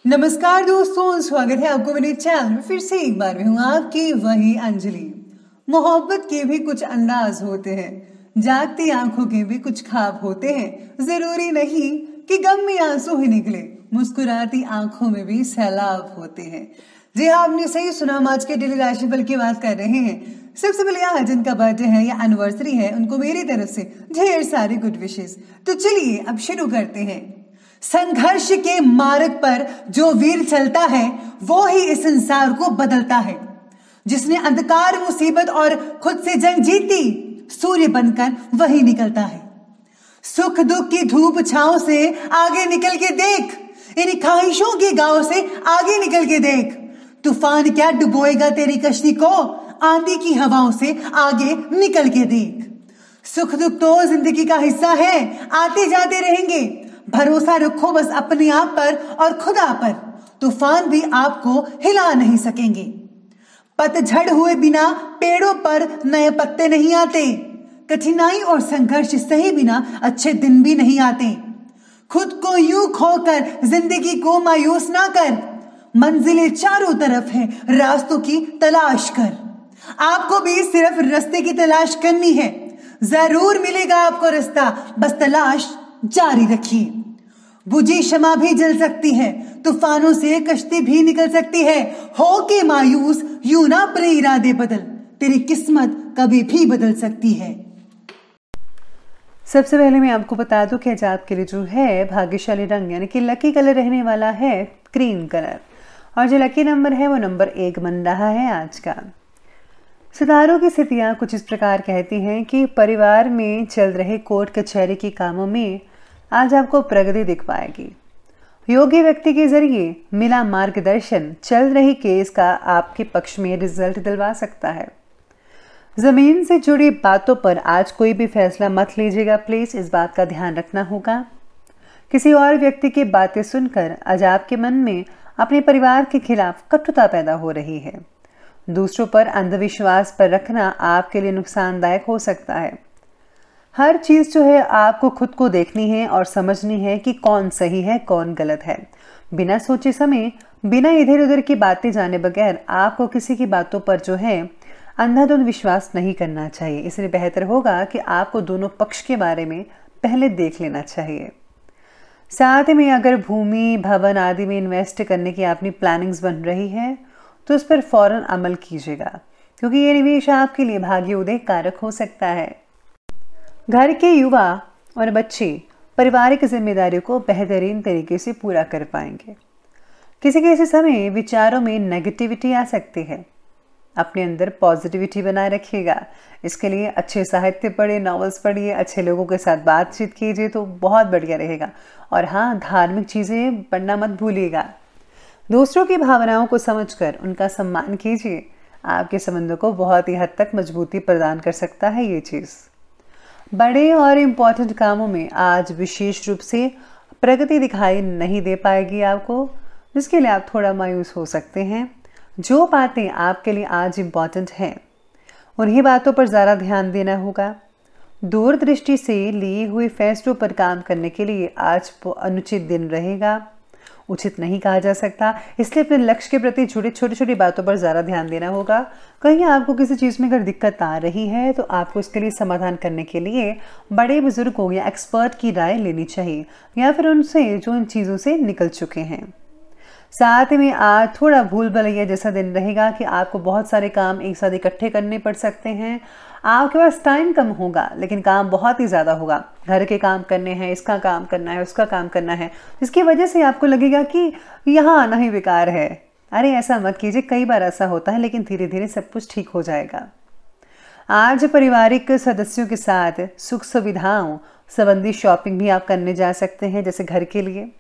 नमस्कार दोस्तों, स्वागत है आपको मेरे चैनल में। फिर से एक बार मैं हूँ आपकी वही अंजलि। मोहब्बत के भी कुछ अंदाज होते हैं, जागती आंखों के भी कुछ ख्वाब होते हैं। जरूरी नहीं कि गम में आंसू ही निकले, मुस्कुराती आंखों में भी सैलाब होते हैं। जी हाँ, आपने सही सुना। हम आज के डेली राशिफल की बात कर रहे हैं। सबसे पहले आज जिनका बर्थडे है या एनिवर्सरी है, उनको मेरी तरफ से ढेर सारी गुड विशेष। तो चलिए अब शुरू करते हैं। संघर्ष के मार्ग पर जो वीर चलता है वो ही इस संसार को बदलता है। जिसने अंधकार, मुसीबत और खुद से जंग जीती, सूर्य बनकर वही निकलता है। सुख दुख की धूप छांव से आगे निकल के देख, इन ख्वाहिशों के गांव से आगे निकल के देख। तूफान क्या डुबोएगा तेरी कश्ती को, आंधी की हवाओं से आगे निकल के देख। सुख दुख तो जिंदगी का हिस्सा है, आते जाते रहेंगे। भरोसा रखो बस अपने आप पर और खुदा पर, तूफान भी आपको हिला नहीं सकेंगे। पतझड़ हुए बिना पेड़ों पर नए पत्ते नहीं आते। कठिनाई और संघर्ष सहे बिना अच्छे दिन भी नहीं आते। खुद को यूं खोकर जिंदगी को मायूस ना कर, मंजिलें चारों तरफ है, रास्तों की तलाश कर। आपको भी सिर्फ रास्ते की तलाश करनी है, जरूर मिलेगा आपको रास्ता, बस तलाश जारी रखिए। बुझी शमा भी जल सकती है, तूफानों से कश्ती भी निकल सकती है। हो के मायूस यूं ना अपने इरादे बदल, तेरी किस्मत कभी भी बदल सकती है। सबसे पहले मैं आपको बता दूं कि आज आपके लिए जो है भाग्यशाली रंग यानी कि लकी कलर रहने वाला है क्रीम कलर, और जो लकी नंबर है वो नंबर 1 बन रहा है आज का। सितारों की स्थितियां कुछ इस प्रकार कहती हैं कि परिवार में चल रहे कोर्ट कचहरी के कामों में आज आपको प्रगति दिख पाएगी। योग्य व्यक्ति के जरिए मिला मार्गदर्शन चल रही केस का आपके पक्ष में रिजल्ट दिलवा सकता है। जमीन से जुड़ी बातों पर आज कोई भी फैसला मत लीजिएगा प्लीज, इस बात का ध्यान रखना होगा। किसी और व्यक्ति की बातें सुनकर आज आपके मन में अपने परिवार के खिलाफ कटुता पैदा हो रही है। दूसरों पर अंधविश्वास पर रखना आपके लिए नुकसानदायक हो सकता है। हर चीज जो है आपको खुद को देखनी है और समझनी है कि कौन सही है कौन गलत है। बिना सोचे समय, बिना इधर उधर की बातें जाने बगैर आपको किसी की बातों पर जो है अंधाधुंध विश्वास नहीं करना चाहिए। इसलिए बेहतर होगा कि आपको दोनों पक्ष के बारे में पहले देख लेना चाहिए। साथ में अगर भूमि भवन आदि में इन्वेस्ट करने की अपनी प्लानिंग्स बन रही है तो उस पर फौरन अमल कीजिएगा, क्योंकि ये निवेश आपके लिए भाग्य उदय कारक हो सकता है। घर के युवा और बच्चे पारिवारिक जिम्मेदारियों को बेहतरीन तरीके से पूरा कर पाएंगे। किसी समय विचारों में नेगेटिविटी आ सकती है, अपने अंदर पॉजिटिविटी बनाए रखिएगा। इसके लिए अच्छे साहित्य पढ़िए, नॉवेल्स पढ़िए, अच्छे लोगों के साथ बातचीत कीजिए तो बहुत बढ़िया रहेगा। और हाँ, धार्मिक चीज़ें पढ़ना मत भूलिएगा। दूसरों की भावनाओं को समझकर उनका सम्मान कीजिए, आपके संबंधों को बहुत ही हद तक मजबूती प्रदान कर सकता है ये चीज़। बड़े और इम्पॉर्टेंट कामों में आज विशेष रूप से प्रगति दिखाई नहीं दे पाएगी आपको, जिसके लिए आप थोड़ा मायूस हो सकते हैं। जो बातें आपके लिए आज इम्पॉर्टेंट हैं उन्हीं बातों पर ज़्यादा ध्यान देना होगा। दूरदृष्टि से लिए हुए फैसलों पर काम करने के लिए आज अनुचित दिन रहेगा, उचित नहीं कहा जा सकता। इसलिए अपने लक्ष्य के प्रति जुड़े छोटी छोटी बातों पर ज़्यादा ध्यान देना होगा। कहीं आपको किसी चीज़ में अगर दिक्कत आ रही है तो आपको इसके लिए समाधान करने के लिए बड़े बुजुर्गों या एक्सपर्ट की राय लेनी चाहिए, या फिर उनसे जो इन चीज़ों से निकल चुके हैं। साथ में आज थोड़ा भूल भुलैया जैसा दिन रहेगा कि आपको बहुत सारे काम एक साथ इकट्ठे करने पड़ सकते हैं। आपके पास टाइम कम होगा लेकिन काम बहुत ही ज़्यादा होगा। घर के काम करने हैं, इसका काम करना है, उसका काम करना है, जिसकी वजह से आपको लगेगा कि यहाँ आना ही बेकार है। अरे ऐसा मत कीजिए, कई बार ऐसा होता है, लेकिन धीरे धीरे सब कुछ ठीक हो जाएगा। आज पारिवारिक सदस्यों के साथ सुख सुविधाओं संबंधी शॉपिंग भी आप करने जा सकते हैं। जैसे घर के लिए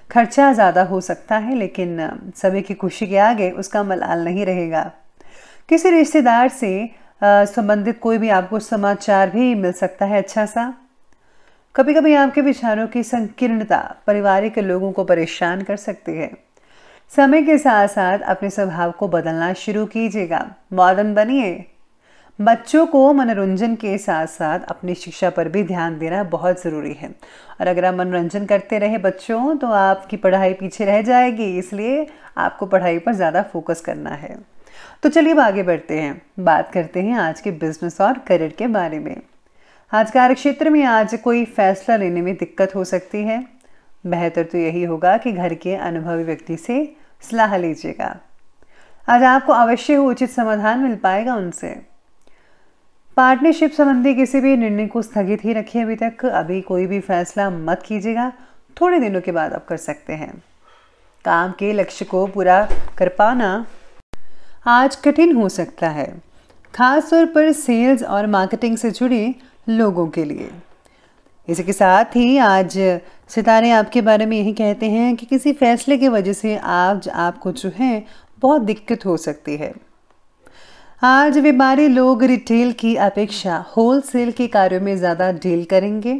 खर्चा ज़्यादा हो सकता है, लेकिन सभी की खुशी के आगे उसका मलाल नहीं रहेगा। किसी रिश्तेदार से संबंधित कोई भी आपको समाचार भी मिल सकता है अच्छा सा। कभी कभी आपके विचारों की संकीर्णता पारिवारिक लोगों को परेशान कर सकती है। समय के साथ साथ अपने स्वभाव को बदलना शुरू कीजिएगा, मॉडर्न बनिए। बच्चों को मनोरंजन के साथ साथ अपनी शिक्षा पर भी ध्यान देना बहुत ज़रूरी है। और अगर आप मनोरंजन करते रहे बच्चों तो आपकी पढ़ाई पीछे रह जाएगी, इसलिए आपको पढ़ाई पर ज़्यादा फोकस करना है। तो चलिए अब आगे बढ़ते हैं, बात करते हैं आज के बिजनेस और करियर के बारे में। आज कार्य क्षेत्र में आज कोई फैसला लेने में दिक्कत हो सकती है। बेहतर तो यही होगा कि घर के अनुभवी व्यक्ति से सलाह लीजिएगा। आज आपको अवश्य उचित समाधान मिल पाएगा उनसे। पार्टनरशिप संबंधी किसी भी निर्णय को स्थगित ही रखिए अभी तक। अभी कोई भी फैसला मत कीजिएगा, थोड़े दिनों के बाद आप कर सकते हैं। काम के लक्ष्य को पूरा कर पाना आज कठिन हो सकता है, खासतौर पर सेल्स और मार्केटिंग से जुड़े लोगों के लिए। इसी के साथ ही आज सितारे आपके बारे में यही कहते हैं कि किसी फैसले की वजह से आज आपको जो है बहुत दिक्कत हो सकती है। आज व्यापारी लोग रिटेल की अपेक्षा होलसेल के कार्यों में ज़्यादा डील करेंगे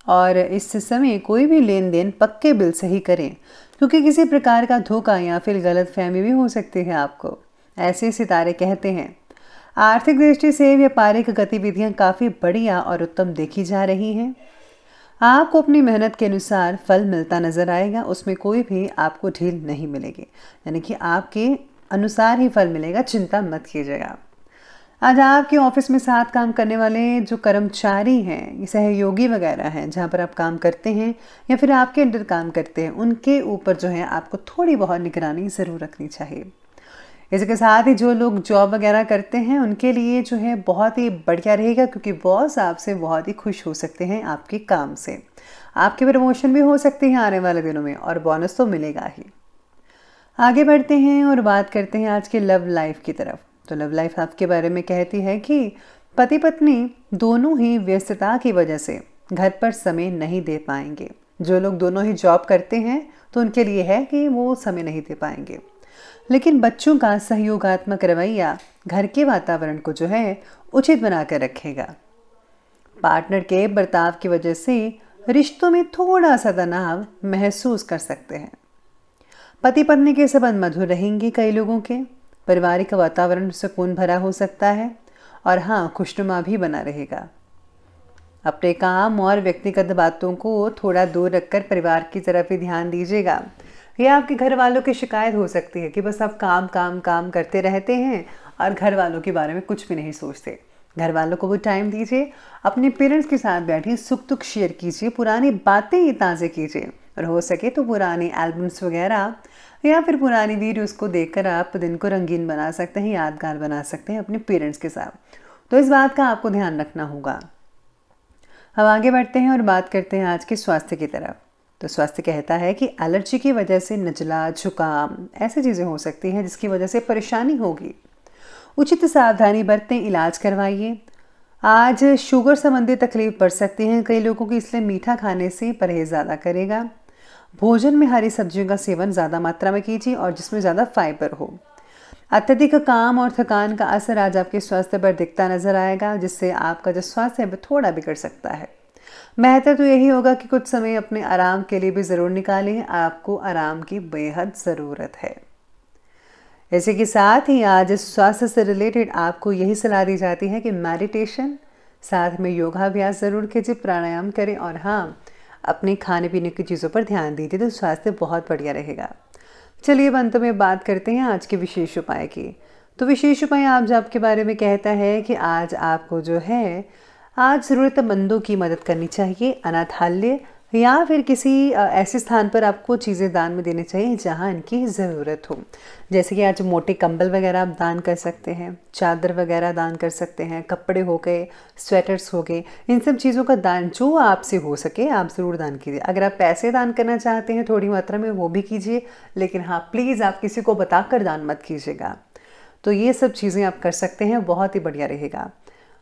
और इस समय कोई भी लेन देन पक्के बिल से ही करें, क्योंकि किसी प्रकार का धोखा या फिर गलतफहमी भी हो सकती है आपको, ऐसे सितारे कहते हैं। आर्थिक दृष्टि से व्यापारिक गतिविधियां काफ़ी बढ़िया और उत्तम देखी जा रही हैं। आपको अपनी मेहनत के अनुसार फल मिलता नजर आएगा, उसमें कोई भी आपको ढील नहीं मिलेगी, यानी कि आपके अनुसार ही फल मिलेगा, चिंता मत कीजिएगा। आज आपके ऑफिस में साथ काम करने वाले जो कर्मचारी हैं, सहयोगी वगैरह हैं, जहाँ पर आप काम करते हैं या फिर आपके अंडर काम करते हैं, उनके ऊपर जो है आपको थोड़ी बहुत निगरानी ज़रूर रखनी चाहिए। इसके साथ ही जो लोग जॉब वगैरह करते हैं उनके लिए जो है बहुत ही बढ़िया रहेगा, क्योंकि बॉस आपसे बहुत ही खुश हो सकते हैं आपके काम से। आपकी प्रमोशन भी हो सकती है आने वाले दिनों में और बोनस तो मिलेगा ही। आगे बढ़ते हैं और बात करते हैं आज के लव लाइफ की तरफ। तो लव लाइफ आपके बारे में कहती है कि पति पत्नी दोनों ही व्यस्तता की वजह से घर पर समय नहीं दे पाएंगे। जो लोग दोनों ही जॉब करते हैं तो उनके लिए है कि वो समय नहीं दे पाएंगे, लेकिन बच्चों का सहयोगात्मक रवैया घर के वातावरण को जो है उचित बनाकर रखेगा। पार्टनर के बर्ताव की वजह से रिश्तों में थोड़ा सा तनाव महसूस कर सकते हैं। पति पत्नी के संबंध मधुर रहेंगे। कई लोगों के पारिवारिक वातावरण सुकून भरा हो सकता है और हाँ, खुशनुमा भी बना रहेगा। अपने काम और व्यक्तिगत बातों को थोड़ा दूर रखकर परिवार की तरफ ही ध्यान दीजिएगा। यह आपके घर वालों की शिकायत हो सकती है कि बस आप काम काम काम करते रहते हैं और घर वालों के बारे में कुछ भी नहीं सोचते। घर वालों को भी टाइम दीजिए, अपने पेरेंट्स के साथ बैठिए, सुख दुख शेयर कीजिए, पुरानी बातें ही ताज़े कीजिए और हो सके तो पुरानी एल्बम्स वगैरह या फिर पुरानी वीडियोस को देखकर आप दिन को रंगीन बना सकते हैं, यादगार बना सकते हैं अपने पेरेंट्स के साथ। तो इस बात का आपको ध्यान रखना होगा। अब आगे बढ़ते हैं और बात करते हैं आज के स्वास्थ्य की तरफ। तो स्वास्थ्य कहता है कि एलर्जी की वजह से नज़ला, जुकाम ऐसी चीज़ें हो सकती हैं जिसकी वजह से परेशानी होगी। उचित सावधानी बरतें, इलाज करवाइए। आज शुगर संबंधी तकलीफ बढ़ सकती है कई लोगों की, इसलिए मीठा खाने से परहेज ज़्यादा करेगा। भोजन में हरी सब्जियों का सेवन ज़्यादा मात्रा में कीजिए और जिसमें ज़्यादा फाइबर हो। अत्यधिक काम और थकान का असर आज आपके स्वास्थ्य पर दिखता नजर आएगा, जिससे आपका जो स्वास्थ्य है थोड़ा बिगड़ सकता है। बेहतर तो यही होगा कि कुछ समय अपने आराम के लिए भी ज़रूर निकालें। आपको आराम की बेहद ज़रूरत है। इसी के साथ ही आज स्वास्थ्य से रिलेटेड आपको यही सलाह दी जाती है कि मेडिटेशन, साथ में योगाभ्यास ज़रूर कीजिए, प्राणायाम करें और हाँ, अपने खाने पीने की चीज़ों पर ध्यान दीजिए, तो स्वास्थ्य बहुत बढ़िया रहेगा। चलिए अब अंत में बात करते हैं आज के विशेष उपाय की। तो विशेष उपाय आप आपके बारे में कहता है कि आज आपको जो है आज ज़रूरतमंदों की मदद करनी चाहिए। अनाथालय या फिर किसी ऐसे स्थान पर आपको चीज़ें दान में देनी चाहिए जहां इनकी ज़रूरत हो। जैसे कि आज मोटे कंबल वगैरह आप दान कर सकते हैं, चादर वगैरह दान कर सकते हैं, कपड़े हो गए, स्वेटर्स हो गए, इन सब चीज़ों का दान जो आपसे हो सके आप ज़रूर दान कीजिए। अगर आप पैसे दान करना चाहते हैं थोड़ी मात्रा में, वो भी कीजिए, लेकिन हाँ प्लीज़ आप किसी को बताकर दान मत कीजिएगा। तो ये सब चीज़ें आप कर सकते हैं, बहुत ही बढ़िया रहेगा।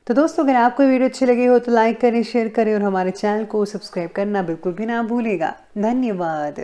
तो दोस्तों, अगर आपको वीडियो अच्छी लगी हो तो लाइक करें, शेयर करें और हमारे चैनल को सब्सक्राइब करना बिल्कुल भी ना भूलिएगा। धन्यवाद।